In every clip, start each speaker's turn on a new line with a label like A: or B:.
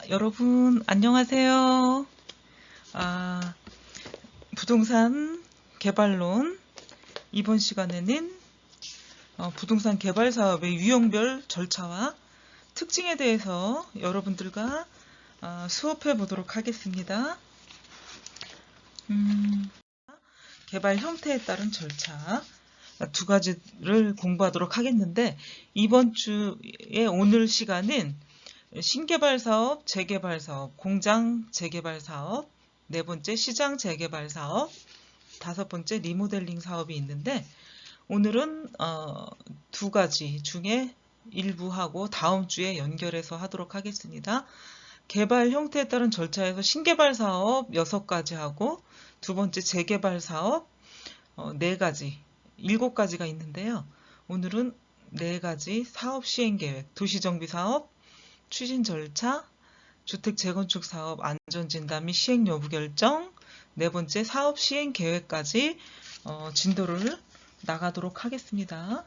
A: 여러분, 안녕하세요. 부동산 개발론. 이번 시간에는 부동산 개발 사업의 유형별 절차와 특징에 대해서 여러분들과 수업해 보도록 하겠습니다. 개발 형태에 따른 절차 두 가지를 공부하도록 하겠는데, 이번 주에 오늘 시간은 신개발 사업, 재개발 사업, 공장 재개발 사업, 네 번째 시장 재개발 사업, 다섯 번째 리모델링 사업이 있는데, 오늘은 두 가지 중에 일부하고 다음 주에 연결해서 하도록 하겠습니다. 개발 형태에 따른 절차에서 신개발 사업 6가지 하고, 두 번째 재개발 사업 4가지, 7가지가 있는데요. 오늘은 4가지 사업 시행 계획, 도시정비 사업, 추진 절차, 주택 재건축 사업 안전진단 및 시행 여부 결정, 네 번째 사업 시행 계획까지 진도를 나가도록 하겠습니다.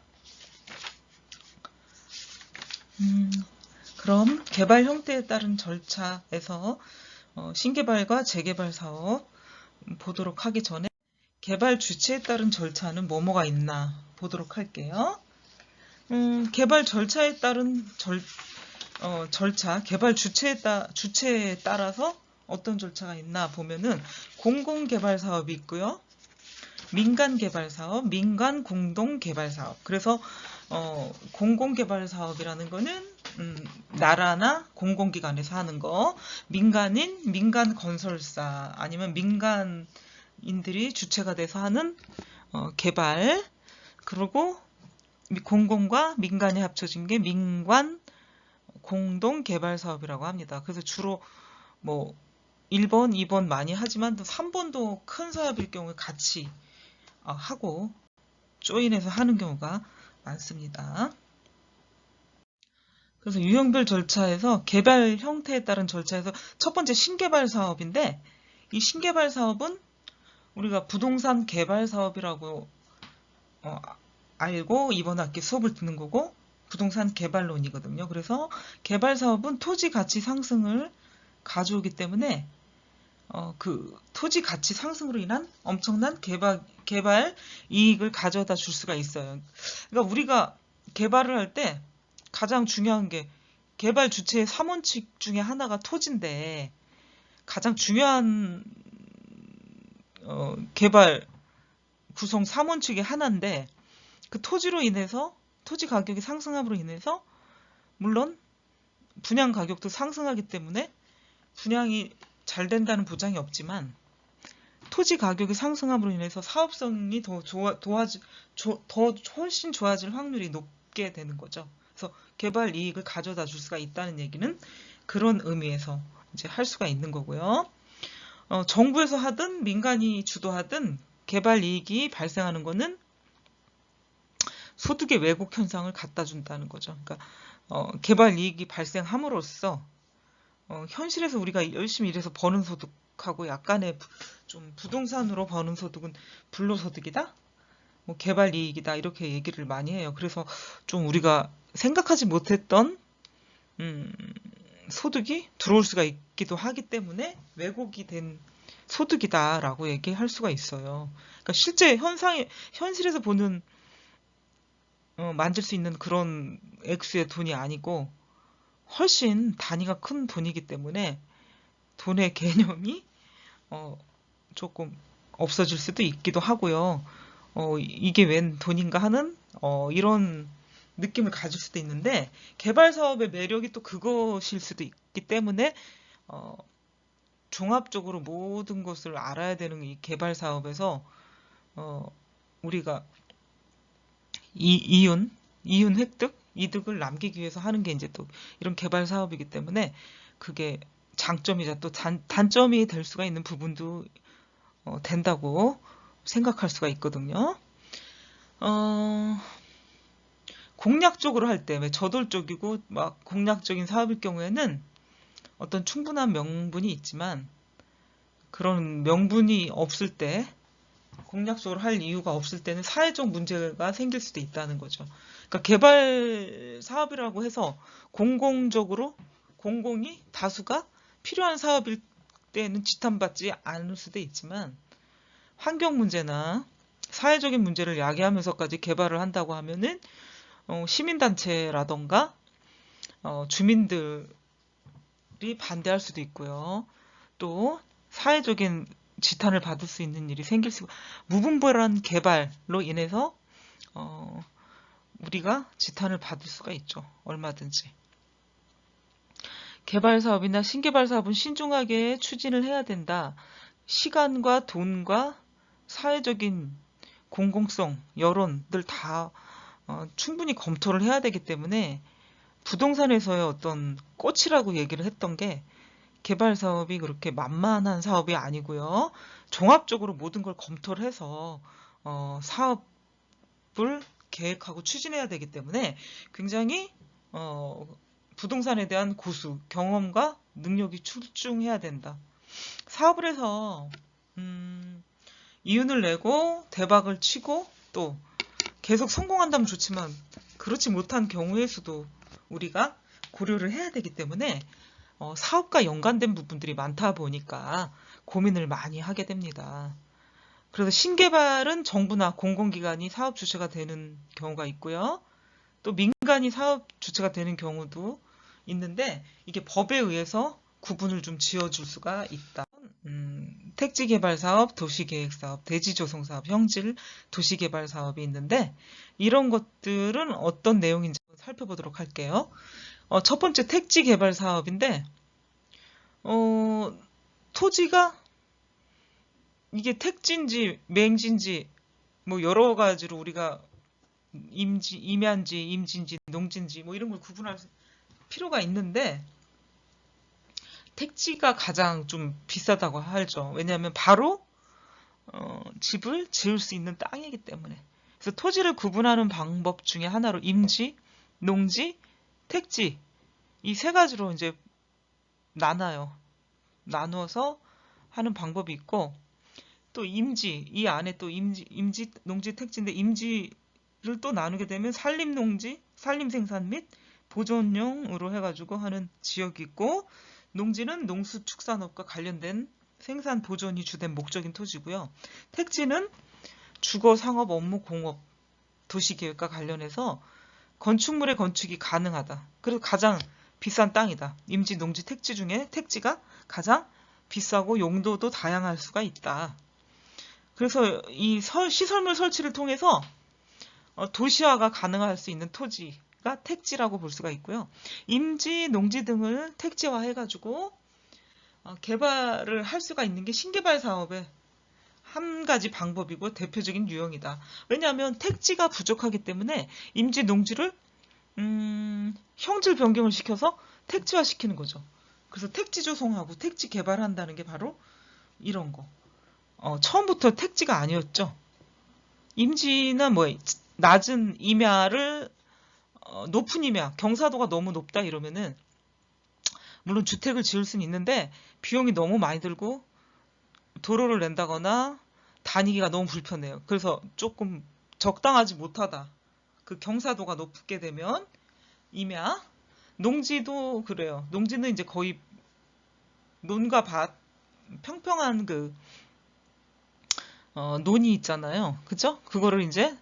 A: 그럼 개발 형태에 따른 절차에서 신개발과 재개발 사업 보도록 하기 전에 개발 주체에 따른 절차는 뭐가 있나 보도록 할게요. 개발 절차에 따른 절차, 개발 주체에 따라서 어떤 절차가 있나 보면은 공공개발 사업이 있고요. 민간개발 사업, 민간 공동개발 사업. 그래서 공공개발 사업이라는 거는 나라나 공공기관에서 하는 거, 민간인, 민간 건설사 아니면 민간인들이 주체가 돼서 하는 개발, 그리고 공공과 민간이 합쳐진 게 민관 공동 개발 사업이라고 합니다. 그래서 주로 1번, 2번 많이 하지만 또 3번도 큰 사업일 경우에 같이 하고 조인해서 하는 경우가 많습니다. 그래서 유형별 절차에서 개발 형태에 따른 절차에서 첫 번째 신개발 사업인데, 이 신개발 사업은 우리가 부동산 개발 사업이라고 알고 이번 학기 수업을 듣는 거고, 부동산 개발론이거든요. 그래서 개발 사업은 토지 가치 상승을 가져오기 때문에 그 토지 가치 상승으로 인한 엄청난 개발 이익을 가져다 줄 수가 있어요. 그러니까 우리가 개발을 할 때 가장 중요한 게 개발 주체의 3원칙 중에 하나가 토지인데, 가장 중요한 개발 구성 3원칙의 하나인데, 그 토지로 인해서 토지 가격이 상승함으로 인해서 물론 분양 가격도 상승하기 때문에 분양이 잘 된다는 보장이 없지만, 토지 가격이 상승함으로 인해서 사업성이 더 훨씬 좋아질 확률이 높게 되는 거죠. 그래서 개발 이익을 가져다 줄 수가 있다는 얘기는 그런 의미에서 이제 할 수가 있는 거고요. 정부에서 하든 민간이 주도하든 개발 이익이 발생하는 거는 소득의 왜곡 현상을 갖다 준다는 거죠. 그러니까 개발 이익이 발생함으로써 현실에서 우리가 열심히 일해서 버는 소득하고 약간의 좀 부동산으로 버는 소득은 불로소득이다? 개발 이익이다, 이렇게 얘기를 많이 해요. 그래서 좀 우리가 생각하지 못했던 소득이 들어올 수가 있기도 하기 때문에 왜곡이 된 소득이다라고 얘기할 수가 있어요. 그러니까 실제 현실에서 보는 만질 수 있는 그런 액수의 돈이 아니고 훨씬 단위가 큰 돈이기 때문에 돈의 개념이 조금 없어질 수도 있기도 하고요. 이게 웬 돈인가 하는 이런 느낌을 가질 수도 있는데, 개발 사업의 매력이 또 그것일 수도 있기 때문에 종합적으로 모든 것을 알아야 되는 이 개발 사업에서 우리가 이윤 획득, 이득을 남기기 위해서 하는 게 이제 또 이런 개발 사업이기 때문에 그게 장점이자 또 단점이 될 수가 있는 부분도 된다고 생각할 수가 있거든요. 공략적으로 할 때, 저돌적이고 막 공략적인 사업일 경우에는 어떤 충분한 명분이 있지만, 그런 명분이 없을 때, 공략적으로 할 이유가 없을 때는 사회적 문제가 생길 수도 있다는 거죠. 그러니까 개발 사업이라고 해서 공공적으로 공공이 다수가 필요한 사업일 때는 지탄받지 않을 수도 있지만 환경 문제나 사회적인 문제를 야기하면서까지 개발을 한다고 하면은 시민단체라던가 주민들이 반대할 수도 있고요. 또 사회적인 지탄을 받을 수 있는 일이 생길 수, 무분별한 개발로 인해서 우리가 지탄을 받을 수가 있죠. 얼마든지. 개발 사업이나 신개발 사업은 신중하게 추진을 해야 된다. 시간과 돈과 사회적인 공공성, 여론들 다 충분히 검토를 해야 되기 때문에 부동산에서의 어떤 꽃이라고 얘기를 했던 게 개발 사업이 그렇게 만만한 사업이 아니고요. 종합적으로 모든 걸 검토를 해서 사업을 계획하고 추진해야 되기 때문에 굉장히 부동산에 대한 고수, 경험과 능력이 출중해야 된다. 사업을 해서 이윤을 내고 대박을 치고 또 계속 성공한다면 좋지만 그렇지 못한 경우의 수도 우리가 고려를 해야 되기 때문에 사업과 연관된 부분들이 많다 보니까 고민을 많이 하게 됩니다. 그래서 신개발은 정부나 공공기관이 사업 주체가 되는 경우가 있고요. 또 민간이 사업 주체가 되는 경우도 있는데 이게 법에 의해서 구분을 좀 지어줄 수가 있다. 택지개발사업, 도시계획사업, 대지조성사업, 형질, 도시개발사업이 있는데 이런 것들은 어떤 내용인지 살펴보도록 할게요. 첫 번째 택지개발사업인데 토지가 이게 택지인지 맹지인지 뭐 여러 가지로 우리가 임야인지 임지인지 농지인지 뭐 이런 걸 구분할 필요가 있는데 택지가 가장 좀 비싸다고 하죠. 왜냐하면 바로 집을 지을 수 있는 땅이기 때문에. 그래서 토지를 구분하는 방법 중에 하나로 임지, 농지, 택지 이 세 가지로 이제 나누어서 하는 방법이 있고 또 임지 이 안에 또 임지, 농지, 택지인데 임지를 또 나누게 되면 산림농지, 산림생산 및 보존용으로 해가지고 하는 지역이 있고 농지는 농수축산업과 관련된 생산 보존이 주된 목적인 토지고요. 택지는 주거, 상업, 업무, 공업, 도시계획과 관련해서 건축물의 건축이 가능하다. 그리고 가장 비싼 땅이다. 임지, 농지, 택지 중에 택지가 가장 비싸고 용도도 다양할 수가 있다. 그래서 이 시설물 설치를 통해서 도시화가 가능할 수 있는 토지가 택지라고 볼 수가 있고요. 임지, 농지 등을 택지화해가지고 개발을 할 수가 있는 게 신개발 사업의 한 가지 방법이고 대표적인 유형이다. 왜냐하면 택지가 부족하기 때문에 임지, 농지를 형질 변경을 시켜서 택지화시키는 거죠. 그래서 택지 조성하고 택지 개발한다는 게 바로 이런 거. 처음부터 택지가 아니었죠. 임지나 뭐 낮은 임야를 높은 임야, 경사도가 너무 높다 이러면은 물론 주택을 지을 수는 있는데 비용이 너무 많이 들고 도로를 낸다거나 다니기가 너무 불편해요. 그래서 조금 적당하지 못하다. 그 경사도가 높게 되면 임야, 농지도 그래요. 농지는 이제 거의 논과 밭, 평평한 그 논이 있잖아요. 그죠? 그거를 이제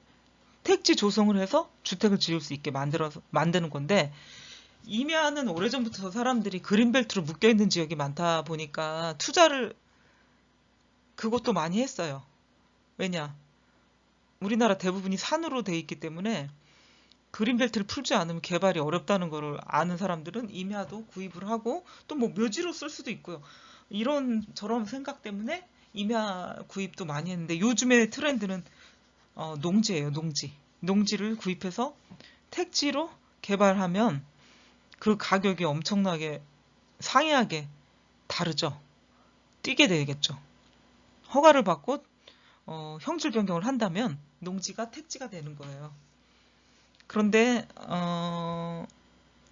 A: 택지 조성을 해서 주택을 지을 수 있게 만드는 건데 임야는 오래전부터 사람들이 그린벨트로 묶여있는 지역이 많다 보니까 투자를 그것도 많이 했어요. 왜냐? 우리나라 대부분이 산으로 돼 있기 때문에 그린벨트를 풀지 않으면 개발이 어렵다는 것을 아는 사람들은 임야도 구입을 하고 또 뭐 묘지로 쓸 수도 있고요. 이런 저런 생각 때문에 임야 구입도 많이 했는데 요즘의 트렌드는 농지예요. 농지를 구입해서 택지로 개발하면 그 가격이 엄청나게 상이하게 다르죠. 뛰게 되겠죠. 허가를 받고 형질 변경을 한다면 농지가 택지가 되는 거예요. 그런데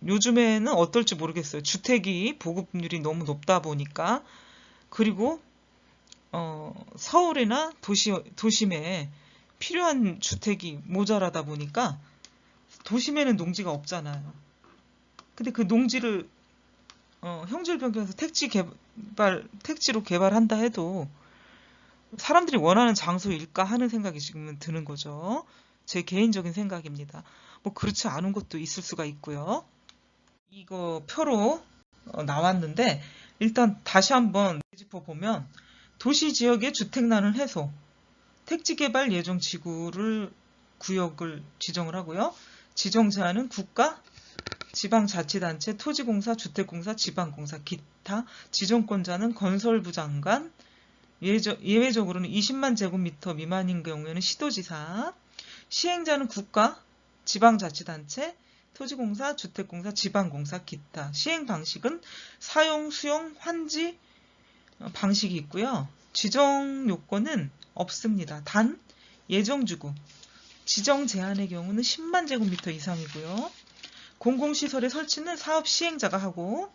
A: 요즘에는 어떨지 모르겠어요. 주택이 보급률이 너무 높다 보니까 그리고 서울이나 도심에 필요한 주택이 모자라다 보니까 도심에는 농지가 없잖아요. 근데 그 농지를 형질 변경해서 택지로 개발한다 해도 사람들이 원하는 장소일까 하는 생각이 지금은 드는 거죠. 제 개인적인 생각입니다. 뭐 그렇지 않은 것도 있을 수가 있고요. 이거 표로 나왔는데 일단 다시 한번 짚어보면 도시 지역의 주택난을 해소, 택지개발 예정 지구를 구역을 지정을 하고요. 지정 제한은 국가, 지방자치단체, 토지공사, 주택공사, 지방공사, 기타, 지정권자는 건설부 장관, 예외적으로는 20만 제곱미터 미만인 경우에는 시도지사, 시행자는 국가, 지방자치단체, 토지공사, 주택공사, 지방공사, 기타. 시행 방식은 사용, 수용, 환지 방식이 있고요. 지정 요건은 없습니다. 단 예정지구, 지정 제한의 경우는 10만 제곱미터 이상이고요. 공공시설의 설치는 사업 시행자가 하고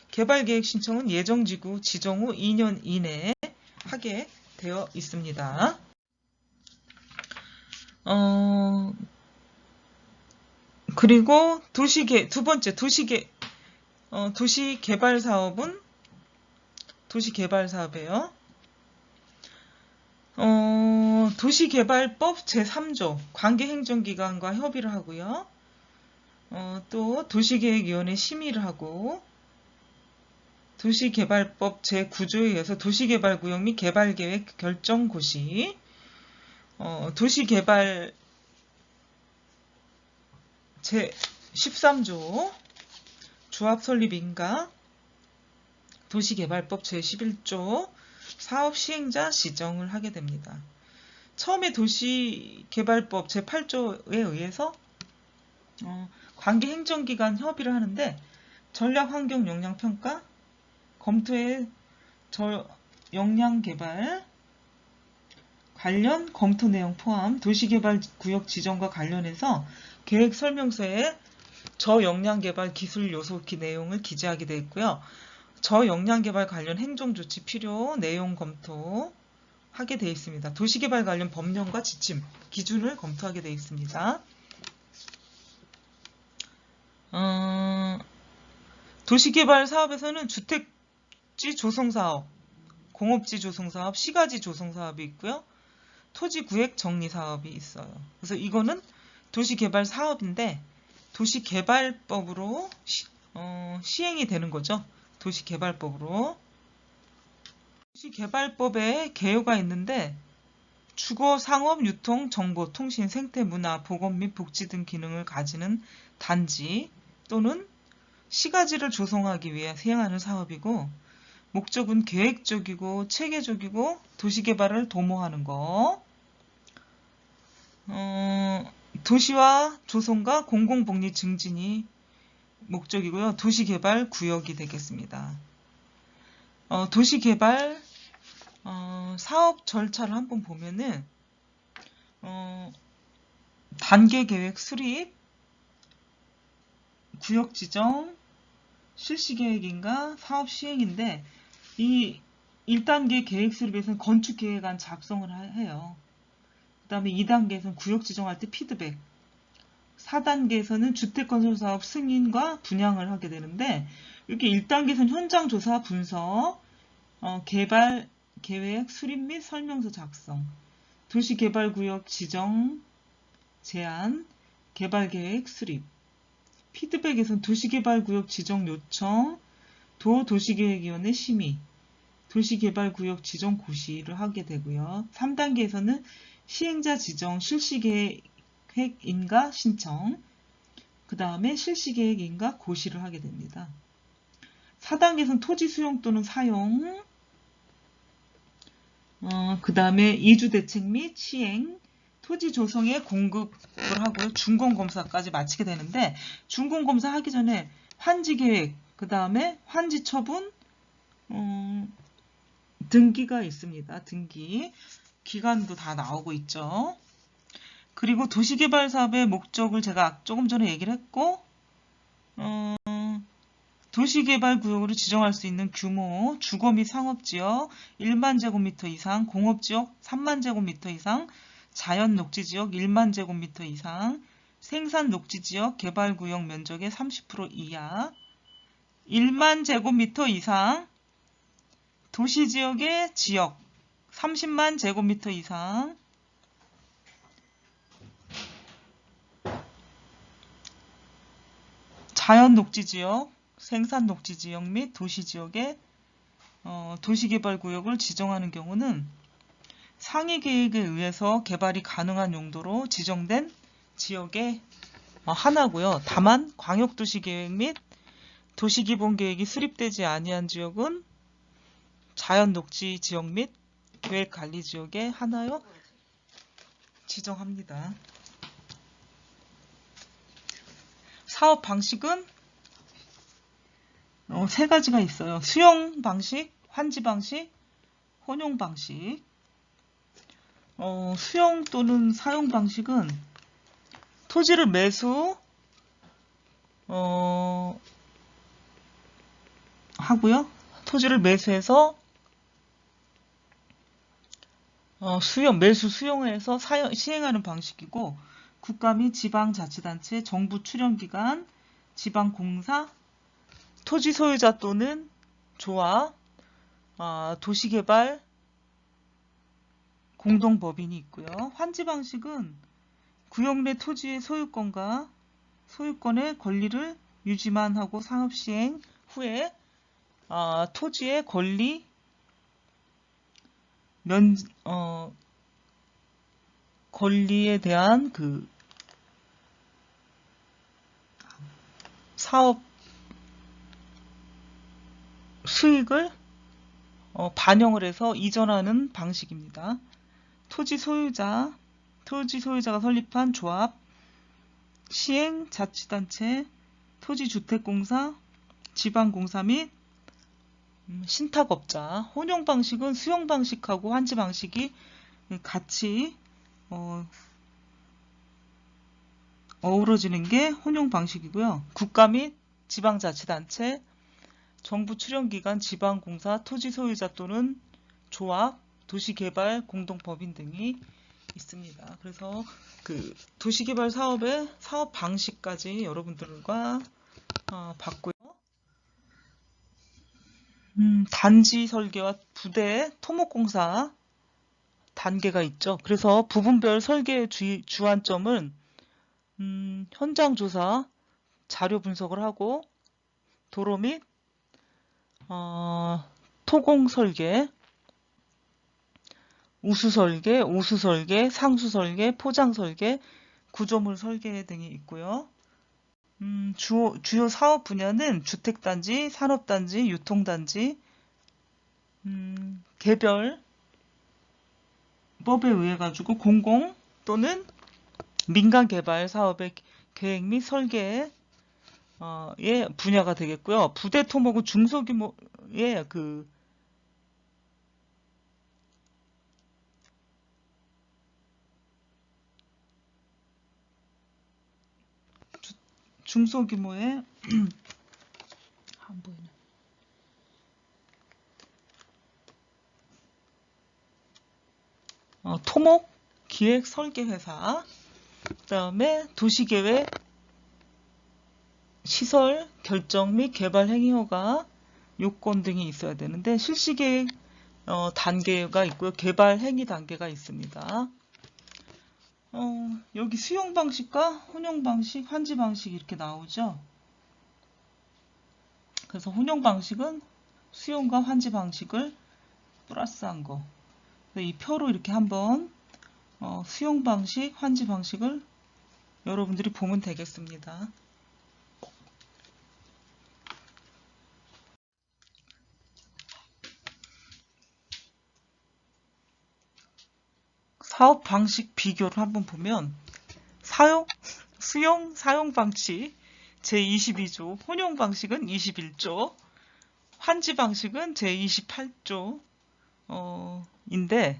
A: 개발계획 신청은 예정지구 지정 후 2년 이내에 하게 되어 있습니다. 그리고 두 번째 도시개발 사업이에요. 도시개발법 제3조 관계행정기관과 협의를 하고요. 또 도시계획위원회 심의를 하고 도시개발법 제9조에 의해서 도시개발구역 및 개발계획 결정고시, 도시개발 제13조 조합설립인가, 도시개발법 제11조 사업시행자 지정을 하게 됩니다. 처음에 도시개발법 제8조에 의해서 관계행정기관 협의를 하는데 전략환경영향평가, 검토의 역량개발 관련 검토 내용 포함 도시개발구역 지정과 관련해서 계획설명서에 저역량개발 기술 요소 내용을 기재하게 되어 있고요. 저역량개발 관련 행정조치 필요 내용 검토하게 되어 있습니다. 도시개발 관련 법령과 지침, 기준을 검토하게 되어 있습니다. 도시개발 사업에서는 주택지 조성사업, 공업지 조성사업, 시가지 조성사업이 있고요. 토지구획 정리사업이 있어요. 그래서 이거는 도시개발 사업인데 도시개발법으로 시행이 되는 거죠. 도시개발법으로. 도시개발법에 개요가 있는데 주거, 상업, 유통, 정보, 통신, 생태, 문화, 보건 및 복지 등 기능을 가지는 단지 또는 시가지를 조성하기 위해 시행하는 사업이고 목적은 계획적이고 체계적이고 도시개발을 도모하는 거. 도시화 조성과 공공복리 증진이 목적이고요. 도시개발 구역이 되겠습니다. 도시개발 사업 절차를 한번 보면은 단계계획 수립, 구역 지정, 실시계획인가 사업 시행인데 이 1단계 계획 수립에서는 건축계획안 작성을 해요. 그 다음에 2단계에서는 구역 지정할 때 피드백, 4단계에서는 주택건설사업 승인과 분양을 하게 되는데 이렇게 1단계에서는 현장조사 분석, 개발 계획 수립 및 설명서 작성, 도시개발구역 지정 제안, 개발계획 수립, 피드백에서는 도시개발구역 지정 요청, 도시계획위원회 심의, 도시개발구역 지정 고시를 하게 되고요. 3단계에서는 시행자 지정 실시계획인가 신청, 그 다음에 실시계획인가 고시를 하게 됩니다. 4단계에서는 토지 수용 또는 사용, 그 다음에 이주대책 및 시행, 토지 조성에 공급을 하고요. 준공검사까지 마치게 되는데 준공검사 하기 전에 환지계획, 그 다음에 환지처분, 등기가 있습니다. 등기. 기간도 다 나오고 있죠. 그리고 도시개발 사업의 목적을 제가 조금 전에 얘기를 했고 도시개발 구역으로 지정할 수 있는 규모, 주거 및 상업지역 1만 제곱미터 이상, 공업지역 3만 제곱미터 이상, 자연 녹지지역 1만 제곱미터 이상, 생산 녹지지역 개발구역 면적의 30% 이하, 1만 제곱미터 이상, 도시지역의 지역 30만 제곱미터 이상, 자연 녹지지역, 생산 녹지지역 및 도시지역의 도시개발구역을 지정하는 경우는 상위계획에 의해서 개발이 가능한 용도로 지정된 지역의 하나고요. 다만 광역도시계획 및 도시기본계획이 수립되지 아니한 지역은 자연녹지지역 및 계획관리지역의 하나요 지정합니다. 사업 방식은 세 가지가 있어요. 수용 방식, 환지 방식, 혼용 방식. 수용 또는 사용 방식은 토지를 매수 하고요. 토지를 매수해서 매수 수용해서 시행하는 방식이고, 국가 및 지방자치단체, 정부 출연기관, 지방공사, 토지 소유자 또는 조합, 도시개발 공동법인이 있고요. 환지 방식은 구역 내 토지의 소유권과 소유권의 권리를 유지만 하고 사업 시행 후에 토지의 권리 권리에 대한 그 사업 수익을 반영을 해서 이전하는 방식입니다. 토지 소유자가 설립한 조합, 시행 자치단체, 토지주택공사, 지방공사 및 신탁업자. 혼용 방식은 수용 방식하고 환지 방식이 같이 어우러지는 게 혼용 방식이고요. 국가 및 지방자치단체, 정부 출연기관, 지방공사, 토지 소유자 또는 조합, 도시개발 공동법인 등이 있습니다. 그래서 그 도시개발 사업의 사업 방식까지 여러분들과 봤고요. 단지 설계와 부대 토목공사 단계가 있죠. 그래서 부분별 설계의 주안점은 현장 조사, 자료 분석을 하고 도로 및 토공 설계, 우수 설계, 오수 설계, 상수 설계, 포장 설계, 구조물 설계 등이 있고요. 주요 사업 분야는 주택단지, 산업단지, 유통단지, 개별 법에 의해 가지고 공공 또는 민간 개발 사업의 계획 및 설계의 분야가 되겠고요. 부대 토목은 중소규모의 중소규모의 안 보이네. 토목 기획 설계 회사, 그다음에 도시계획 시설 결정 및 개발 행위 허가 요건 등이 있어야 되는데 실시계획 단계가 있고요. 개발 행위 단계가 있습니다. 여기 수용 방식과 혼용 방식, 환지 방식 이렇게 나오죠. 그래서 혼용 방식은 수용과 환지 방식을 플러스한 거. 이 표로 이렇게 한번 수용 방식, 환지 방식을 여러분들이 보면 되겠습니다. 사업 방식 비교를 한번 보면 수용, 사용 방식 제22조, 혼용 방식은 21조, 환지 방식은 제28조 인데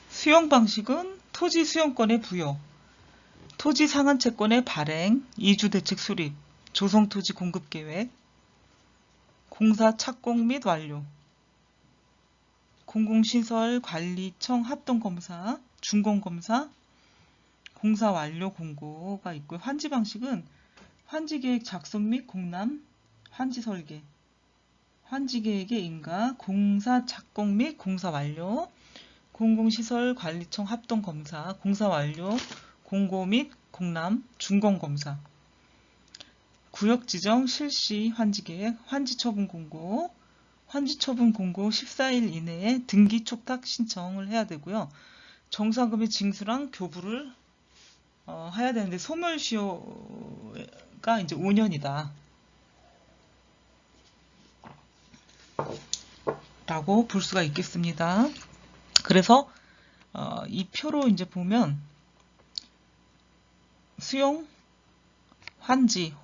A: 수용 방식은 토지 수용권의 부여, 토지 상한채권의 발행, 이주대책 수립, 조성토지 공급계획, 공사 착공 및 완료, 공공시설관리청 합동검사, 준공검사, 공사 완료 공고가 있고요. 환지 방식은 환지계획 작성 및 공람, 환지 설계, 환지계획의 인가, 공사 착공 및 공사 완료, 공공시설관리청 합동검사, 공사 완료, 공고 및 공람, 준공검사, 구역지정 실시 환지계획, 환지처분 공고, 환지처분 공고 14일 이내에 등기 촉탁 신청을 해야 되고요. 정상금의 징수랑 교부를 해야 되는데 소멸시효가 이제 5년이다 라고 볼 수가 있겠습니다. 그래서 이 표로 이제 보면 수용, 환지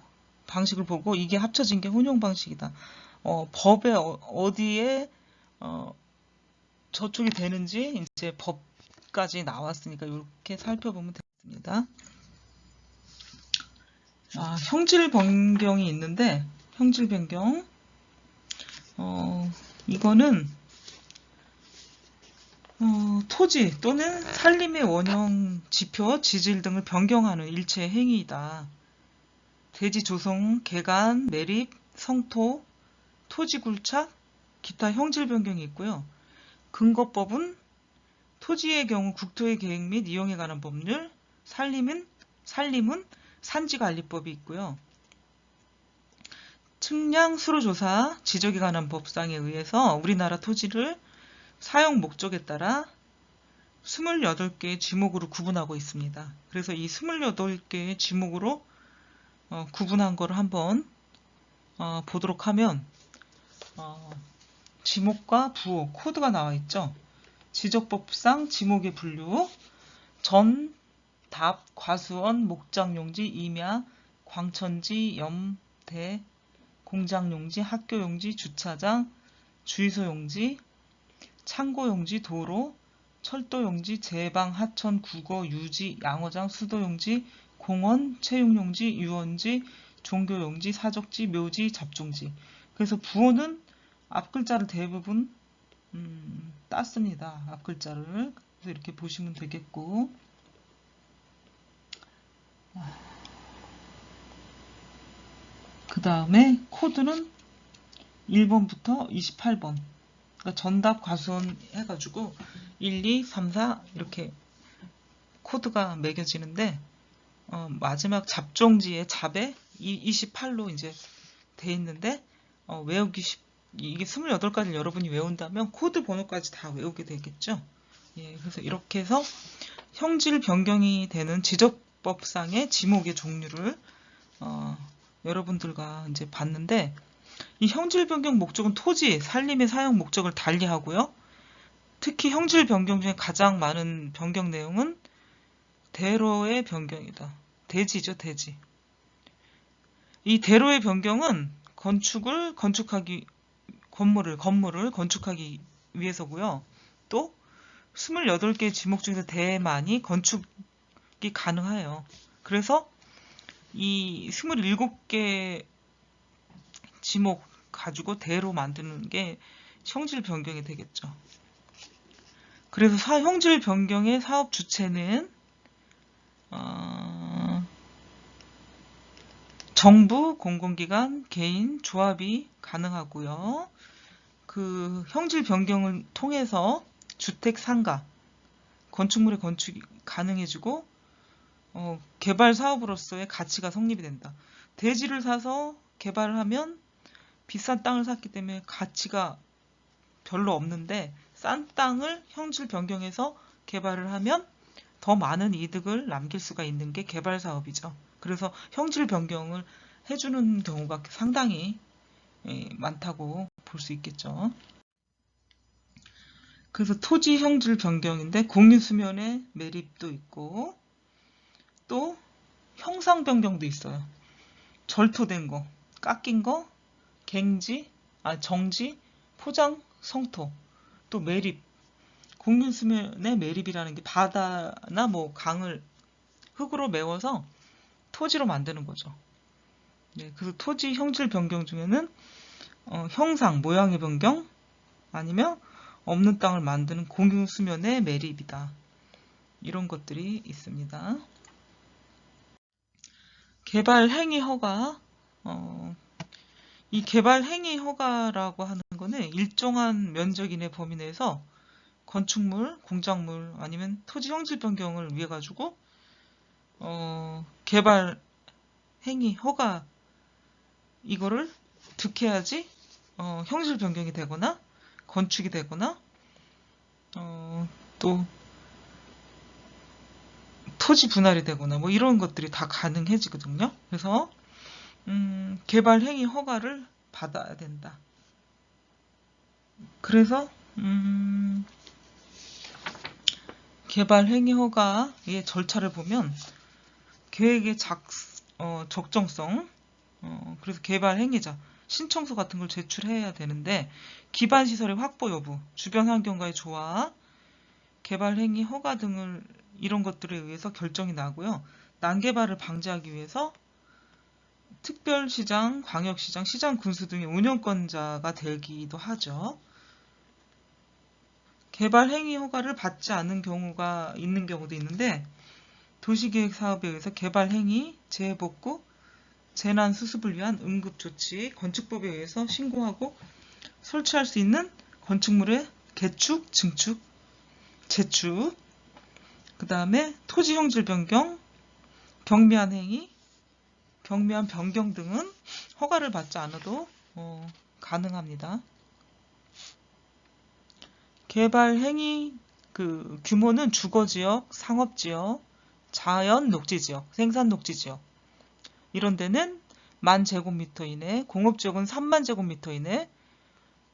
A: 방식을 보고 이게 합쳐진 게 혼용 방식이다. 법에 어디에 저촉이 되는지 이제 법까지 나왔으니까 이렇게 살펴보면 되겠습니다. 형질 변경이 있는데 형질 변경 이거는 토지 또는 산림의 원형 지표, 지질 등을 변경하는 일체 행위이다. 대지 조성, 개간, 매립, 성토, 토지 굴착, 기타 형질 변경이 있고요. 근거법은 토지의 경우 국토의 계획 및 이용에 관한 법률, 산림은 산지관리법이 있고요. 측량 수로조사, 지적에 관한 법상에 의해서 우리나라 토지를 사용 목적에 따라 28개의 지목으로 구분하고 있습니다. 그래서 이 28개의 지목으로 구분한 거를 한번 보도록 하면 지목과 부호, 코드가 나와 있죠. 지적법상 지목의 분류, 전, 답, 과수원, 목장용지, 임야, 광천지, 염, 대, 공장용지, 학교용지, 주차장, 주유소용지, 창고용지, 도로, 철도용지, 제방, 하천, 국어, 유지, 양어장, 수도용지, 공원, 체육용지, 유원지, 종교용지, 사적지, 묘지, 잡종지. 그래서 부호는 앞글자를 대부분 땄습니다. 앞글자를. 그래서 이렇게 보시면 되겠고, 그 다음에 코드는 1번부터 28번. 그러니까 전답 과수원 해가지고 1, 2, 3, 4 이렇게 코드가 매겨지는데 마지막 잡종지의 잡에 28로 이제 돼 있는데 외우기 이게 28가지를 여러분이 외운다면 코드 번호까지 다 외우게 되겠죠. 예, 그래서 이렇게 해서 형질 변경이 되는 지적법상의 지목의 종류를 여러분들과 이제 봤는데, 이 형질 변경 목적은 토지, 산림의 사용 목적을 달리하고요. 특히 형질 변경 중에 가장 많은 변경 내용은 대로의 변경이다. 대지죠, 대지. 이 대로의 변경은 건물을 건축하기 위해서고요. 또 28개의 지목 중에서 대만이 건축이 가능해요. 그래서 이 27개 지목 가지고 대로 만드는 게 형질 변경이 되겠죠. 그래서 형질 변경의 사업 주체는 정부, 공공기관, 개인, 조합이 가능하고요. 그 형질 변경을 통해서 주택 상가, 건축물의 건축이 가능해지고 개발 사업으로서의 가치가 성립이 된다. 대지를 사서 개발을 하면 비싼 땅을 샀기 때문에 가치가 별로 없는데 싼 땅을 형질 변경해서 개발을 하면 더 많은 이득을 남길 수가 있는 게 개발 사업이죠. 그래서 형질 변경을 해주는 경우가 상당히 많다고 볼 수 있겠죠. 그래서 토지 형질 변경인데 공유수면의 매립도 있고 또 형상 변경도 있어요. 절토된 거, 깎인 거, 정지, 포장, 성토, 또 매립. 공유수면의 매립이라는 게 바다나 뭐 강을 흙으로 메워서 토지로 만드는 거죠. 네, 그래서 토지 형질 변경 중에는 형상, 모양의 변경 아니면 없는 땅을 만드는 공유 수면의 매립이다. 이런 것들이 있습니다. 개발 행위 허가, 이 개발 행위 허가라고 하는 거는 일정한 면적 이내 범위 내에서 건축물, 공작물 아니면 토지 형질 변경을 위해 가지고 개발 행위 허가 이거를 득해야지 형질 변경이 되거나 건축이 되거나 또 토지 분할이 되거나 뭐 이런 것들이 다 가능해지거든요. 그래서 개발 행위 허가를 받아야 된다. 그래서 개발 행위 허가의 절차를 보면 계획의 적정성, 그래서 개발 행위자 신청서 같은 걸 제출해야 되는데 기반 시설의 확보 여부, 주변 환경과의 조화, 개발 행위 허가 등을 이런 것들에 의해서 결정이 나고요. 난개발을 방지하기 위해서 특별시장, 광역시장, 시장 군수 등의 운영권자가 되기도 하죠. 개발 행위 허가를 받지 않은 경우가 있는 경우도 있는데 도시계획 사업에 의해서 개발 행위, 재복구, 재난 수습을 위한 응급조치, 건축법에 의해서 신고하고 설치할 수 있는 건축물의 개축, 증축, 재축, 그 다음에 토지 형질 변경, 경미한 행위, 경미한 변경 등은 허가를 받지 않아도 가능합니다. 개발 행위 규모는 주거지역, 상업지역, 자연 녹지지역, 생산 녹지지역 이런 데는 10,000제곱미터 이내, 공업지역은 30,000제곱미터 이내,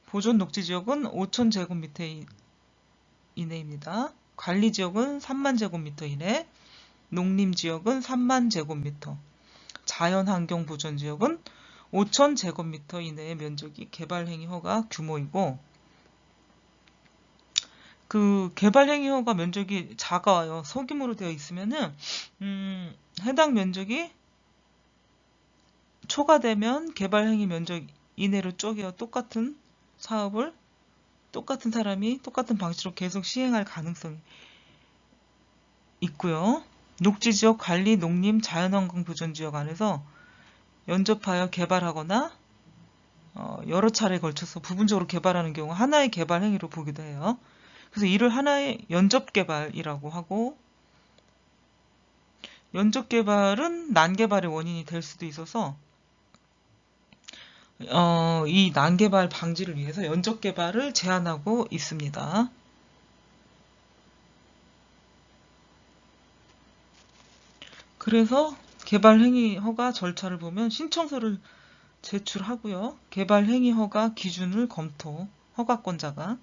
A: 보존 녹지지역은 5,000제곱미터 이내입니다. 관리지역은 30,000제곱미터 이내, 농림지역은 30,000제곱미터, 자연환경보전지역은 5,000제곱미터 이내의 면적이 개발행위 허가 규모이고 그 개발행위 허가 면적이 작아요. 소규모로 되어 있으면은 해당 면적이 초과되면 개발행위 면적 이내로 쪼개어 똑같은 사업을 똑같은 사람이 똑같은 방식으로 계속 시행할 가능성이 있고요. 녹지지역 관리, 농림, 자연환경 보존지역 안에서 연접하여 개발하거나 여러 차례에 걸쳐서 부분적으로 개발하는 경우 하나의 개발 행위로 보기도 해요. 그래서 이를 하나의 연접개발이라고 하고 연접개발은 난개발의 원인이 될 수도 있어서 이 난개발 방지를 위해서 연접개발을 제한하고 있습니다. 그래서 개발행위 허가 절차를 보면 신청서를 제출하고요. 개발행위 허가 기준을 검토, 허가권자가.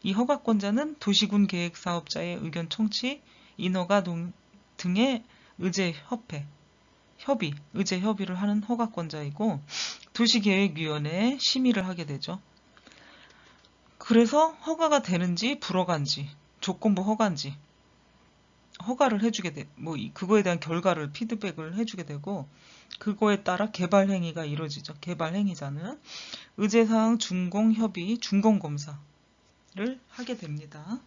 A: 이 허가권자는 도시군 계획 사업자의 의견 청취, 인허가 등의 의제 협의를 하는 허가권자이고 도시계획위원회에 심의를 하게 되죠. 그래서 허가가 되는지 불허가인지 조건부 허가인지 허가를 해주게 돼, 그거에 대한 결과를 피드백을 해주게 되고 그거에 따라 개발 행위가 이루어지죠. 개발 행위자는 의제사항 준공 협의, 준공 검사를 하게 됩니다.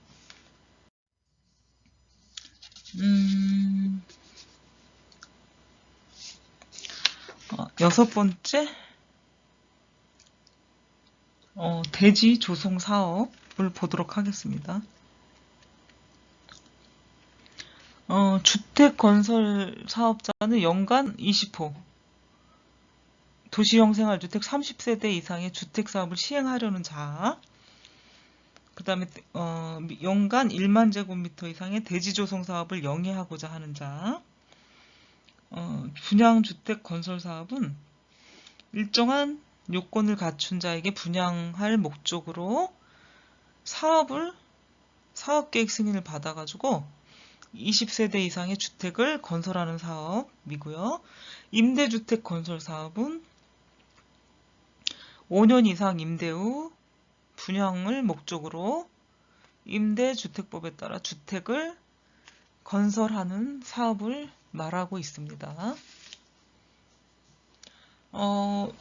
A: 여섯 번째, 대지 조성 사업을 보도록 하겠습니다. 주택 건설 사업자는 연간 20호, 도시형 생활주택 30세대 이상의 주택 사업을 시행하려는 자, 그 다음에 연간 1만 제곱미터 이상의 대지 조성 사업을 영위하고자 하는 자, 분양주택 건설 사업은 일정한 요건을 갖춘 자에게 분양할 목적으로 사업계획 승인을 받아가지고 20세대 이상의 주택을 건설하는 사업이고요. 임대주택 건설 사업은 5년 이상 임대 후 분양을 목적으로 임대주택법에 따라 주택을 건설하는 사업을 말하고 있습니다.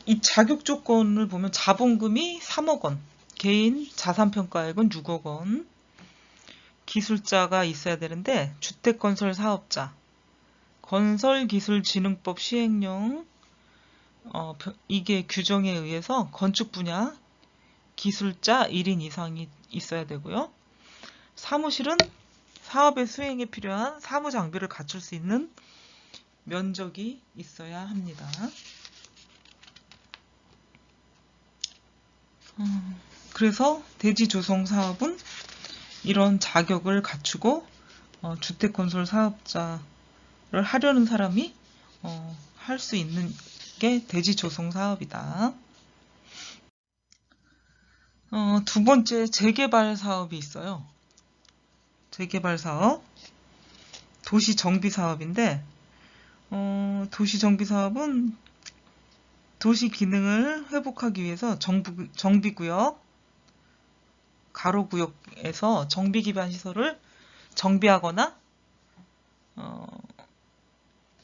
A: 이 자격 조건을 보면 자본금이 3억 원, 개인 자산평가액은 6억 원, 기술자가 있어야 되는데 주택건설 사업자, 건설기술진흥법 시행령 이게 규정에 의해서 건축 분야 기술자 1인 이상이 있어야 되고요. 사무실은 사업의 수행에 필요한 사무 장비를 갖출 수 있는 면적이 있어야 합니다. 그래서 대지 조성 사업은 이런 자격을 갖추고 주택건설 사업자를 하려는 사람이 할 수 있는 게 대지 조성 사업이다. 두 번째 재개발 사업이 있어요. 재개발 사업, 도시 정비 사업인데 도시 정비 사업은 도시 기능을 회복하기 위해서 정비구역, 가로구역에서 정비 기반 시설을 정비하거나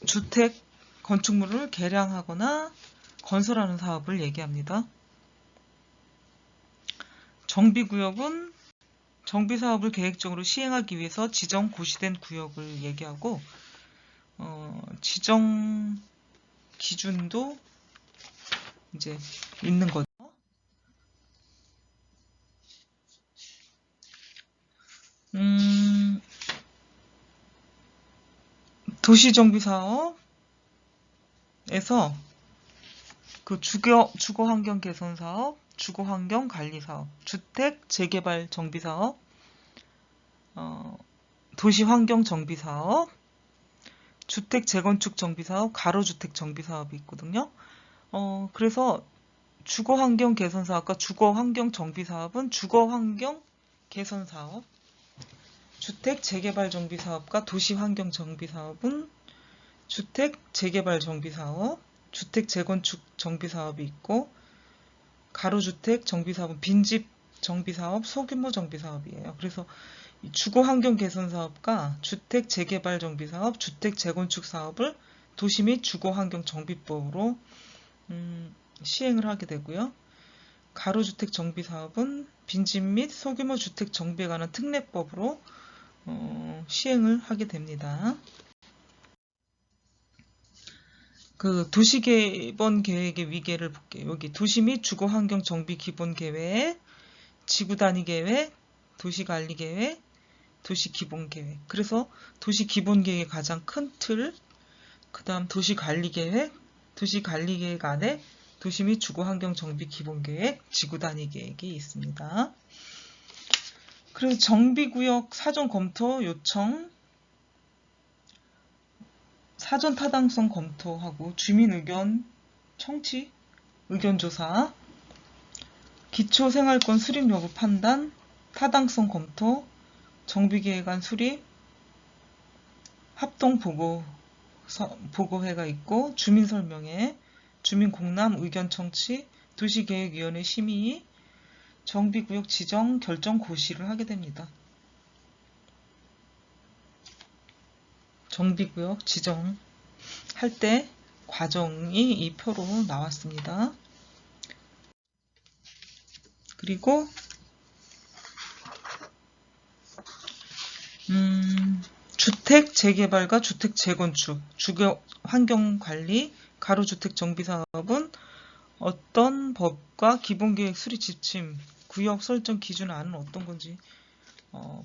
A: 주택 건축물을 개량하거나 건설하는 사업을 얘기합니다. 정비구역은 정비사업을 계획적으로 시행하기 위해서 지정 고시된 구역을 얘기하고 지정 기준도 이제 있는 거죠. 도시정비사업에서 그 주거환경 개선사업, 주거환경 관리사업, 주택 재개발 정비사업, 도시환경 정비사업, 주택 재건축 정비사업, 가로주택 정비사업이 있거든요. 그래서 주거환경 개선사업과 주거환경 정비사업은 주거환경 개선사업, 주택 재개발 정비사업과 도시환경 정비사업은 주택 재개발 정비사업, 주택 재건축 정비사업이 있고 가로주택 정비사업은 빈집 정비사업, 소규모 정비사업이에요. 그래서 주거환경 개선사업과 주택 재개발 정비사업, 주택 재건축 사업을 도시 및 주거환경 정비법으로 시행을 하게 되고요. 가로주택 정비사업은 빈집 및 소규모 주택 정비에 관한 특례법으로 시행을 하게 됩니다. 그 도시개번 계획의 위계를 볼게요. 여기 도시 및 주거환경 정비 기본 계획, 지구 단위 계획, 도시 관리 계획, 도시 기본 계획. 그래서 도시 기본 계획의 가장 큰 틀, 그 다음 도시 관리 계획, 도시 관리 계획 안에 도시 및 주거환경 정비 기본 계획, 지구 단위 계획이 있습니다. 그리고 정비구역 사전 검토 요청, 사전 타당성 검토하고 주민 의견 청취, 의견 조사, 기초생활권 수립 여부 판단, 타당성 검토, 정비계획안 수립, 합동 보고회가 있고 주민 설명회, 주민 공람 의견 청취, 도시계획위원회 심의, 정비구역 지정 결정 고시를 하게 됩니다. 정비구역 지정할 때 과정이 이 표로 나왔습니다. 그리고 주택 재개발과 주택 재건축, 주거 환경관리, 가로주택 정비사업은 어떤 법과 기본계획 수립 지침, 구역 설정 기준안은 어떤 건지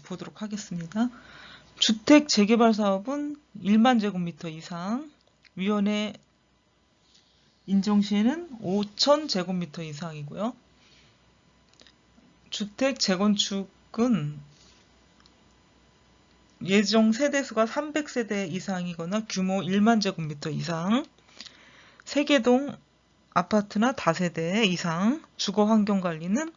A: 보도록 하겠습니다. 주택 재개발 사업은 1만 제곱미터 이상, 위원회 인정 시에는 5천 제곱미터 이상이고요. 주택 재건축은 예정 세대수가 300세대 이상이거나 규모 1만 제곱미터 이상, 세개동 아파트나 다세대 이상, 주거환경관리는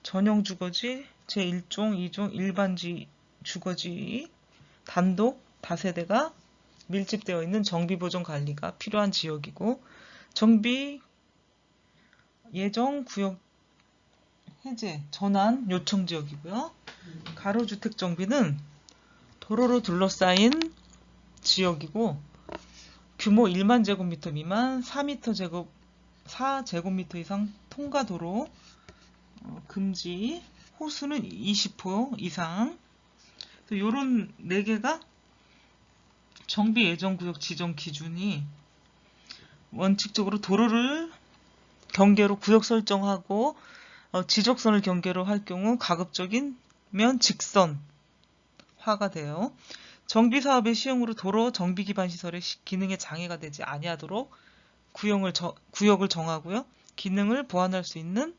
A: 전용주거지, 제1종, 2종, 일반지 주거지, 단독 다세대가 밀집되어 있는 정비보존 관리가 필요한 지역이고, 정비 예정 구역 해제, 전환 요청 지역이고요. 가로주택 정비는 도로로 둘러싸인 지역이고 규모 1만 제곱미터 미만 4m 제곱 4제곱미터 이상 통과도로 금지, 호수는 20호 이상. 요런 4개가 정비 예정구역 지정 기준이 원칙적으로 도로를 경계로 구역 설정하고 지적선을 경계로 할 경우 가급적이면 직선화가 돼요. 정비사업의 시행으로 도로 정비 기반 시설의 기능에 장애가 되지 아니하도록 구역을 정하고요. 기능을 보완할 수 있는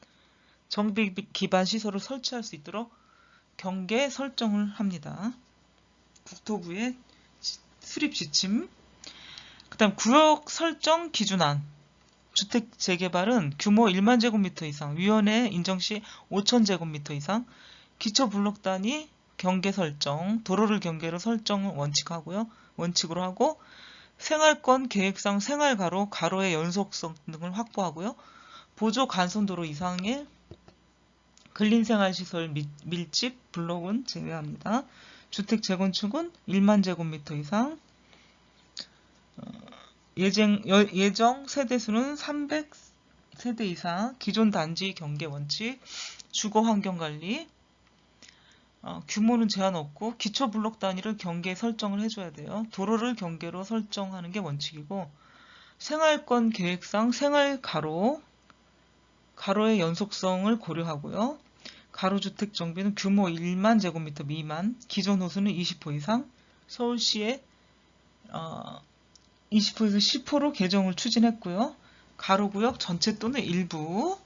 A: 정비 기반 시설을 설치할 수 있도록 경계 설정을 합니다. 국토부의 수립 지침. 그다음 구역 설정 기준안. 주택 재개발은 규모 1만 제곱미터 이상, 위원회 인정 시 5천 제곱미터 이상, 기초 블록 단위 경계 설정, 도로를 경계로 설정 원칙으로 하고, 생활권 계획상 생활가로, 가로의 연속성 등을 확보하고요. 보조 간선도로 이상의 근린생활시설 밀집 블록은 제외합니다. 주택 재건축은 1만 제곱미터 이상, 예정 세대수는 300세대 이상, 기존 단지 경계 원칙, 주거 환경 관리, 규모는 제한 없고 기초 블록 단위를 경계 설정을 해줘야 돼요. 도로를 경계로 설정하는 게 원칙이고, 생활권 계획상 생활 가로의 연속성을 고려하고요. 가로주택 정비는 규모 1만 제곱미터 미만, 기존 호수는 20호 이상, 서울시에 20호에서 10호로 개정을 추진했고요. 가로구역 전체 또는 일부,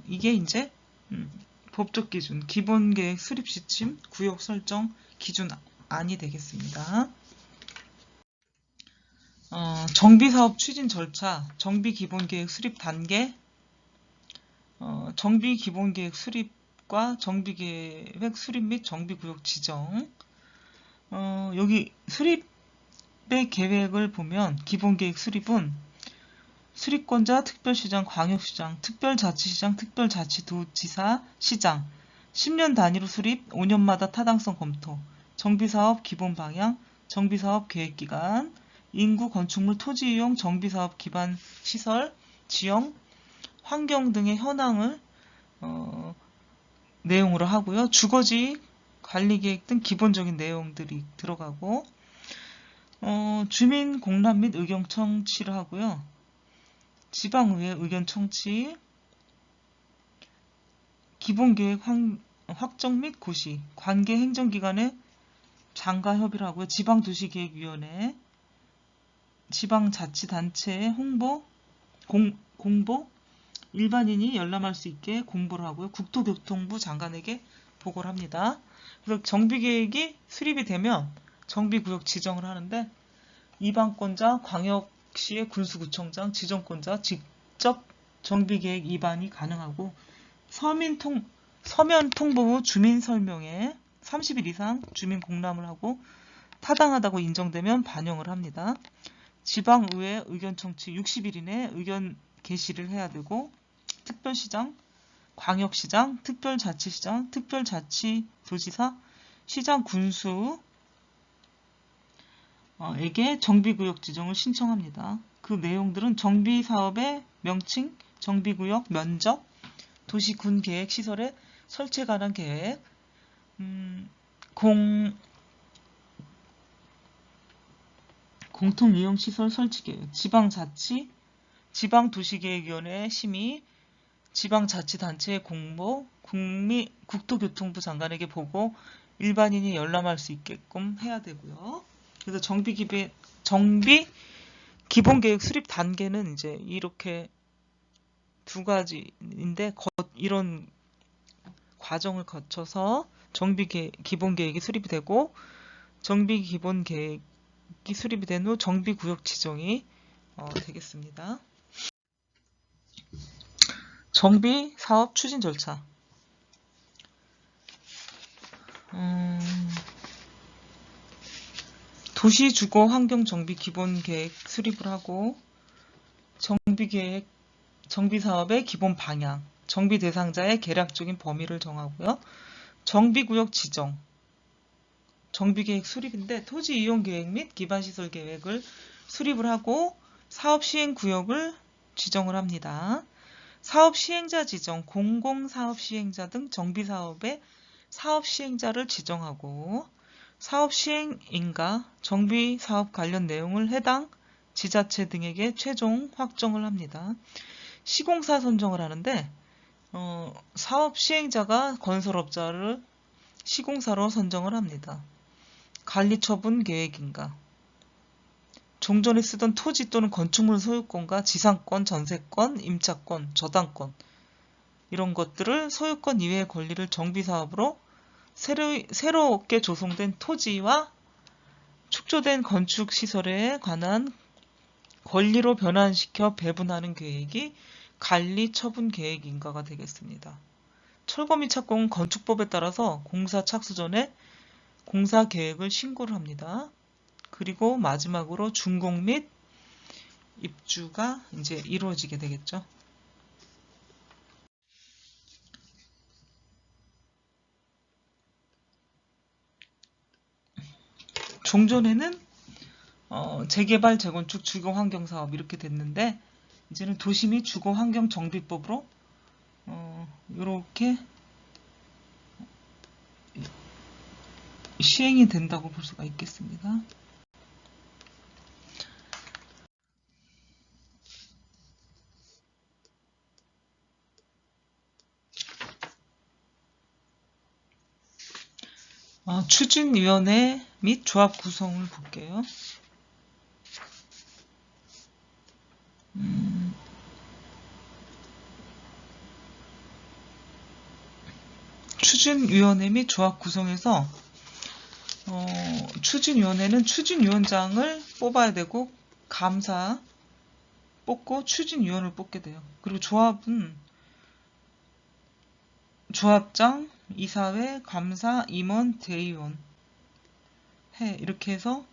A: 이게 이제 법적 기준, 기본계획 수립 지침, 구역 설정 기준안이 되겠습니다. 정비사업 추진 절차, 정비기본계획 수립 단계, 정비기본계획 수립과 정비계획 수립 및 정비구역 지정. 여기 수립의 계획을 보면 기본계획 수립은 수립권자 특별시장, 광역시장, 특별자치시장, 특별자치도지사, 시장 10년 단위로 수립, 5년마다 타당성 검토, 정비사업 기본 방향, 정비사업 계획기간, 인구, 건축물, 토지 이용, 정비사업 기반 시설, 지형, 환경 등의 현황을 내용으로 하고요. 주거지 관리계획 등 기본적인 내용들이 들어가고, 주민 공람 및 의견 청취를 하고요. 지방의회 의견 청취, 기본계획 확정 및 고시, 관계 행정기관의 장과 협의를 하고요. 지방도시계획위원회, 지방자치단체의 공보, 일반인이 열람할 수 있게 공보를 하고요. 국토교통부 장관에게 보고를 합니다. 그래서 정비계획이 수립이 되면 정비구역 지정을 하는데, 이방권자, 광역시의 군수구청장, 지정권자 직접 정비계획 입안이 가능하고, 서면 통보 후 주민 설명회 30일 이상 주민 공람을 하고 타당하다고 인정되면 반영을 합니다. 지방의회 의견 청취 60일 이내 의견 게시를 해야 되고, 특별시장, 광역시장, 특별자치시장, 특별자치도지사, 시장 군수에게 정비구역 지정을 신청합니다. 그 내용들은 정비사업의 명칭, 정비구역 면적, 도시군 계획 시설의 설치에 관한 계획, 공통이용시설 설치계획, 지방자치, 지방도시계획위원회 심의, 지방자치단체의 공모, 국토교통부 장관에게 보고, 일반인이 열람할 수 있게끔 해야 되고요. 그래서 정비 기본계획 수립 단계는 이제 이렇게 두 가지인데, 이런 과정을 거쳐서 기본계획이 수립이 되고, 정비 기본계획이 수립이 된 후 정비구역 지정이 되겠습니다. 정비사업 추진 절차. 도시주거환경정비 기본계획 수립을 하고, 정비사업의 기본 방향, 정비 대상자의 계략적인 범위를 정하고요. 정비구역 지정, 정비계획 수립인데 토지 이용 계획 및 기반시설 계획을 수립을 하고 사업 시행 구역을 지정을 합니다. 사업 시행자 지정, 공공사업 시행자 등 정비사업의 사업 시행자를 지정하고 사업 시행인가 정비사업 관련 내용을 해당 지자체 등에게 최종 확정을 합니다. 시공사 선정을 하는데 사업 시행자가 건설업자를 시공사로 선정을 합니다. 관리처분 계획인가 종전에 쓰던 토지 또는 건축물 소유권과 지상권, 전세권, 임차권, 저당권 이런 것들을 소유권 이외의 권리를 정비사업으로 새롭게 조성된 토지와 축조된 건축시설에 관한 권리로 변환시켜 배분하는 계획이 관리처분계획인가가 되겠습니다. 철거 및 착공은 건축법에 따라서 공사 착수 전에 공사 계획을 신고를 합니다. 그리고 마지막으로 준공 및 입주가 이제 이루어지게 되겠죠. 종전에는 재개발, 재건축, 주거환경사업 이렇게 됐는데 이제는 도시 및 주거환경정비법으로 이렇게 시행이 된다고 볼 수가 있겠습니다. 추진위원회 및 조합 구성을 볼게요. 추진위원회 및 조합 구성에서 추진위원회는 추진위원장을 뽑아야 되고 감사 뽑고 추진위원을 뽑게 돼요. 그리고 조합은 조합장, 이사회, 감사, 임원, 대의원 이렇게 해서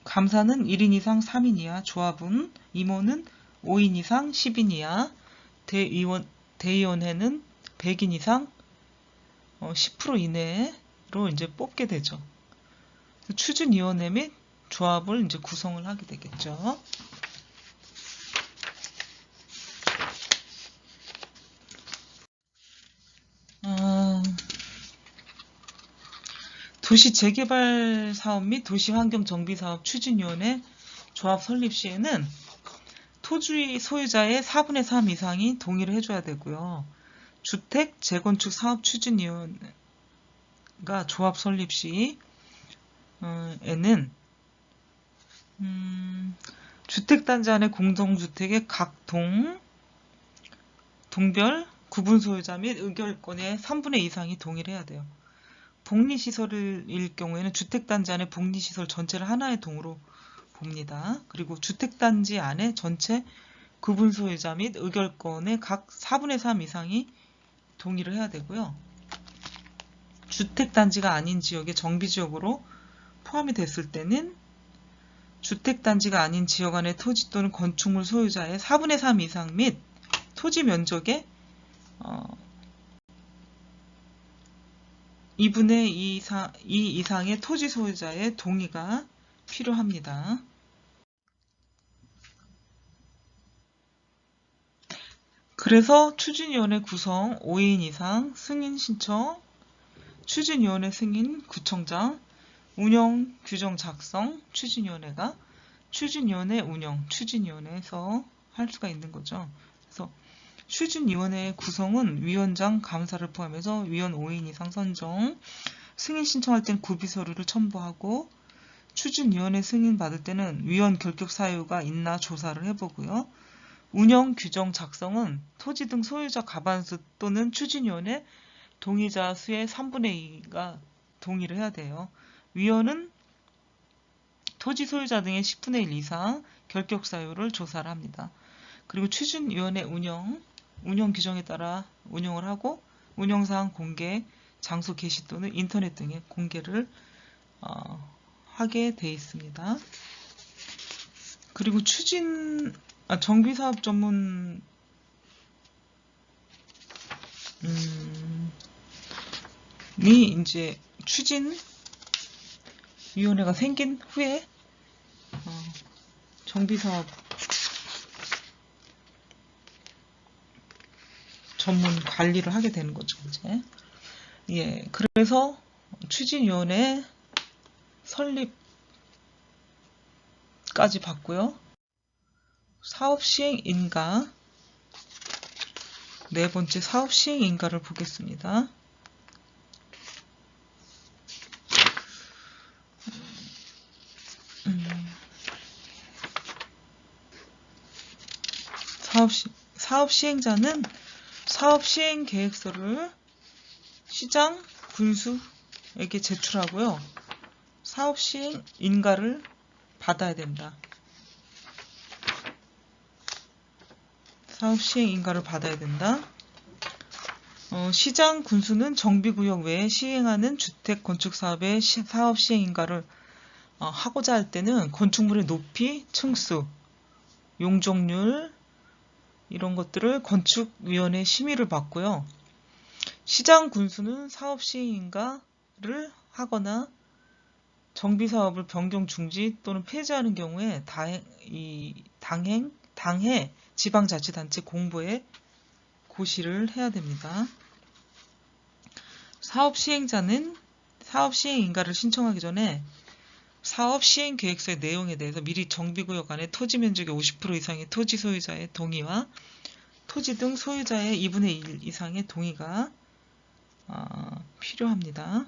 A: 감사는 1인 이상 3인 이하, 조합은 임원은 5인 이상 10인 이하, 대의원회는 100인 이상 10% 이내로 이제 뽑게 되죠. 추진위원회 및 조합을 이제 구성을 하게 되겠죠. 도시 재개발 사업 및 도시환경정비사업 추진위원회 조합 설립 시에는 토지 소유자의 4분의 3 이상이 동의를 해줘야 되고요. 주택 재건축 사업 추진위원회가 조합 설립 시에는 주택단지 안의 공동주택의 각 동별 구분 소유자 및 의결권의 3분의 2 이상이 동의를 해야 돼요. 복리시설일 경우에는 주택단지 안에 복리시설 전체를 하나의 동으로 봅니다. 그리고 주택단지 안에 전체 구분 소유자 및 의결권의 각 4분의 3 이상이 동의를 해야 되고요. 주택단지가 아닌 지역의 정비지역으로 포함이 됐을 때는 주택단지가 아닌 지역 안의 토지 또는 건축물 소유자의 4분의 3 이상 및 토지 면적의 2분의 2 이상의 토지 소유자의 동의가 필요합니다. 그래서 추진위원회 구성 5인 이상, 승인 신청, 추진위원회 승인 구청장, 운영 규정 작성, 추진위원회가 추진위원회 운영, 추진위원회에서 할 수가 있는 거죠. 그래서 추진위원회 구성은 위원장, 감사를 포함해서 위원 5인 이상 선정, 승인 신청할 때는 구비서류를 첨부하고 추진위원회 승인 받을 때는 위원 결격 사유가 있나 조사를 해보고요. 운영 규정 작성은 토지 등 소유자 과반수 또는 추진위원회 동의자 수의 3분의 2가 동의를 해야 돼요. 위원은 토지 소유자 등의 10분의 1 이상 결격 사유를 조사를 합니다. 그리고 추진위원회 운영 규정에 따라 운영을 하고 운영사항 공개, 장소 게시 또는 인터넷 등의 공개를 하게 돼 있습니다. 그리고 정비사업 전문 이제 추진위원회가 생긴 후에 정비사업 전문 관리를 하게 되는 거죠, 이제. 예, 그래서 추진위원회 설립까지 봤고요. 사업시행 인가, 네 번째 사업시행 인가를 보겠습니다. 사업시행자는 사업시행계획서를 시장, 군수에게 제출하고요. 사업시행 인가를 받아야 된다. 사업시행 인가를 받아야 된다. 시장, 군수는 정비구역 외에 시행하는 주택 건축사업의 사업시행 인가를 하고자 할 때는 건축물의 높이, 층수, 용적률 이런 것들을 건축위원회 심의를 받고요. 시장, 군수는 사업시행인가를 하거나 정비사업을 변경, 중지 또는 폐지하는 경우에 당해 지방자치단체 공보에 고시를 해야 됩니다. 사업시행자는 사업시행인가를 신청하기 전에 사업시행계획서의 내용에 대해서 미리 정비구역 안에 토지 면적의 50% 이상의 토지 소유자의 동의와 토지 등 소유자의 2분의 1 이상의 동의가 필요합니다.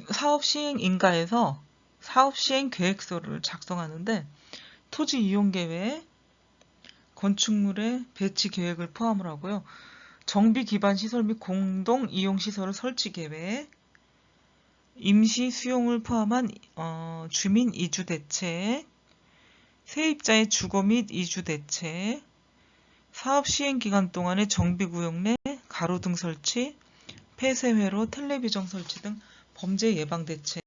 A: 사업시행인가에서 사업시행계획서를 작성하는데 토지 이용계획, 건축물의 배치 계획을 포함을 하고요. 정비 기반 시설 및 공동 이용 시설의 설치 계획, 임시 수용을 포함한 주민 이주 대책, 세입자의 주거 및 이주 대책, 사업 시행 기간 동안의 정비 구역 내 가로등 설치, 폐쇄 회로, 텔레비전 설치 등 범죄 예방 대책,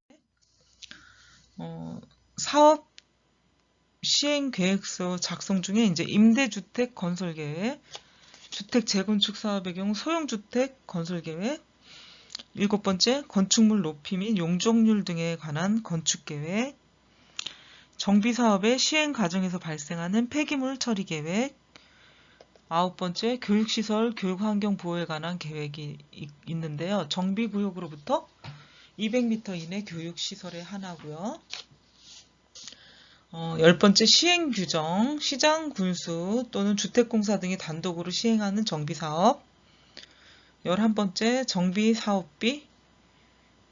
A: 사업 시행 계획서 작성 중에 이제 임대주택 건설 계획, 주택 재건축 사업의 경우 소형주택 건설 계획, 7번째 건축물 높이 및 용적률 등에 관한 건축 계획, 정비 사업의 시행 과정에서 발생하는 폐기물 처리 계획, 9번째 교육시설 교육환경 보호에 관한 계획이 있는데요. 정비구역으로부터 200m 이내 교육시설에 한하고요. 10번째 시행규정, 시장, 군수 또는 주택공사 등이 단독으로 시행하는 정비사업. 11번째 정비사업비.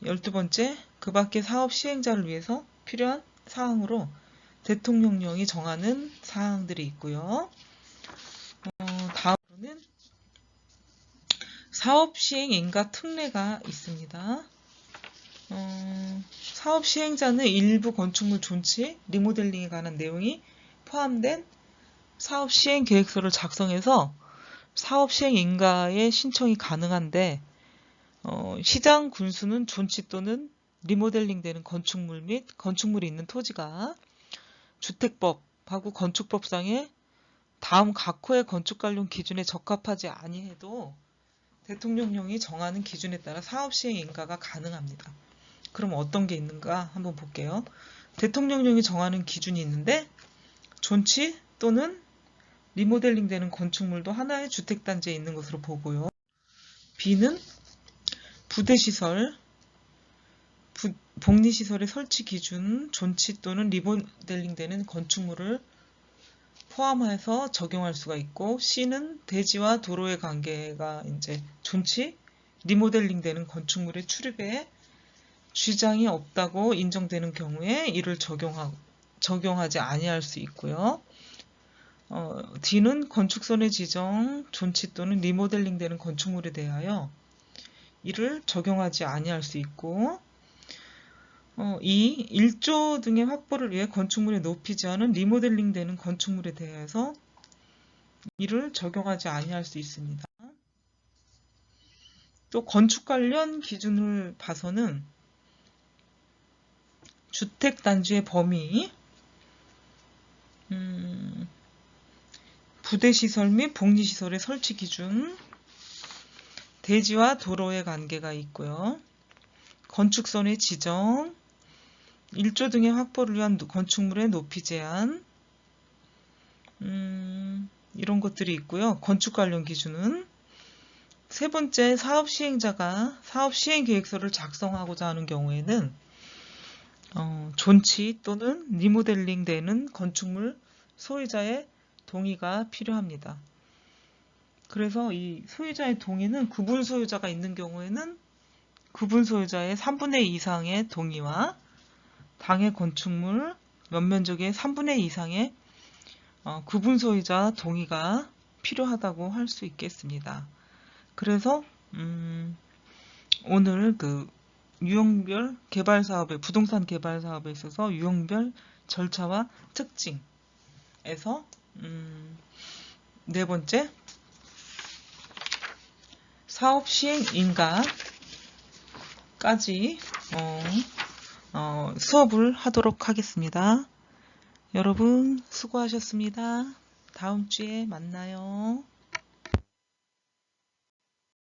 A: 12번째 그 밖의 사업 시행자를 위해서 필요한 사항으로 대통령령이 정하는 사항들이 있고요. 다음으로는 사업시행인가 특례가 있습니다. 사업 시행자는 일부 건축물 존치, 리모델링에 관한 내용이 포함된 사업 시행 계획서를 작성해서 사업 시행 인가의 신청이 가능한데 시장 군수는 존치 또는 리모델링 되는 건축물 및 건축물이 있는 토지가 주택법하고 건축법상의 다음 각 호의 건축 관련 기준에 적합하지 아니해도 대통령령이 정하는 기준에 따라 사업 시행 인가가 가능합니다. 그럼 어떤 게 있는가 한번 볼게요. 대통령령이 정하는 기준이 있는데 존치 또는 리모델링 되는 건축물도 하나의 주택단지에 있는 것으로 보고요. B는 부대시설, 복리시설의 설치 기준, 존치 또는 리모델링 되는 건축물을 포함해서 적용할 수가 있고, C는 대지와 도로의 관계가 이제 존치, 리모델링 되는 건축물의 출입에 지장이 없다고 인정되는 경우에 이를 적용하지 아니할 수 있고요. D는 건축선의 지정, 존치 또는 리모델링 되는 건축물에 대하여 이를 적용하지 아니할 수 있고, E. 1조 등의 확보를 위해 건축물의 높이 제한은 리모델링 되는 건축물에 대해서 이를 적용하지 아니할 수 있습니다. 또 건축 관련 기준을 봐서는 주택단지의 범위, 부대시설 및 복리시설의 설치 기준, 대지와 도로의 관계가 있고요. 건축선의 지정, 일조 등의 확보를 위한 건축물의 높이 제한, 이런 것들이 있고요. 건축 관련 기준은 세 번째, 사업 시행자가 사업 시행 계획서를 작성하고자 하는 경우에는 존치 또는 리모델링 되는 건축물 소유자의 동의가 필요합니다. 그래서 이 소유자의 동의는 구분 소유자가 있는 경우에는 구분 소유자의 3분의 2 이상의 동의와 당해 건축물 면면적의 3분의 2 이상의 구분 소유자 동의가 필요하다고 할 수 있겠습니다. 그래서 오늘 그 유형별 개발 사업에 부동산 개발 사업에 있어서 유형별 절차와 특징에서 네 번째 사업 시행 인가까지 수업을 하도록 하겠습니다. 여러분 수고하셨습니다. 다음 주에 만나요.